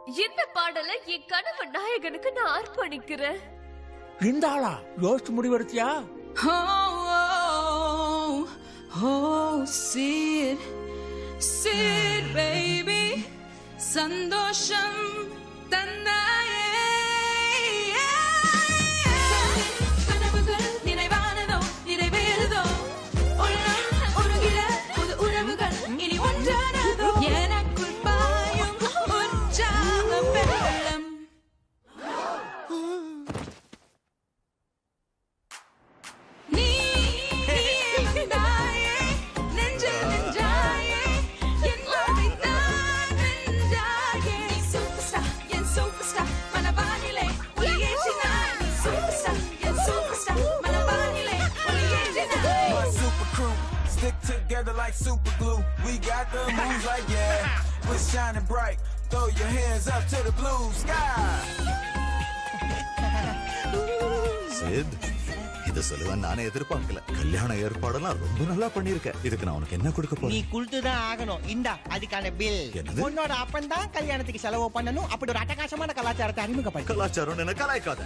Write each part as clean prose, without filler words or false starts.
இந்த பாடலை என் கனவு நாயகனுக்கு நான் அர்ப்பணிக்கிறேன். இந்த ஆளா யோசிச்சு முடிவெடுத்தியா? Sid baby சந்தோஷம் தந்தாயே கனவுகள் நினைவானதோ நிறைவேறுதோ உருகிட புது உறவுகள் இனி ஒன்றானதோ எனக்குள் பாயும் உற்சாக வெள்ளம் நீ வந்தாயே நெஞ்சில் நெஞ்சாயே என் வாழ்வை தான் வென்றாயே நீ சூப்பர்ஸ்டார் என் சூப்பர்ஸ்டார் மனவானிலே ஒளியேற்றினாய் நீ சூப்பர்ஸ்டார் என் சூப்பர்ஸ்டார் மனவானிலே ஒளியேற்றினாய் My super crew stick together like super glue. We got the moves like yeah, we're shining bright. Throw your hands up to the blue sky. Sid, இத சொல்லுவேன் நானே எதிர்பார்க்கல. கல்யாண ஏற்பாடெல்லாம் ரொம்ப நல்லா பண்ணிருக்க. இதுக்கு நான் உனக்கு என்ன கொடுக்க நீ போறேன்? குடுத்துதான் ஆகணும். இந்தா அதுக்கான பில். என்னது? உன்னோட அப்பன் தான் கல்யாணத்துக்கு செலவு பண்ணணும். அப்படி ஒரு அட்டகாசமான கலாச்சாரத்தை அறிமுகப்படுத்த. கலாச்சாரம் என்ன கலாய்க்காத.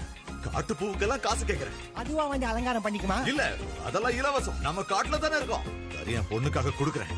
காட்டு பூவுக்கெல்லாம் காசு கேக்குறேன். அதுவா வந்து அலங்காரம் பண்ணிக்குமா? இல்ல, அதெல்லாம் இலவசம். நம்ம காட்டுல தானே இருக்கோம். சரி, என் பொண்ணுக்காக கொடுக்குறேன்.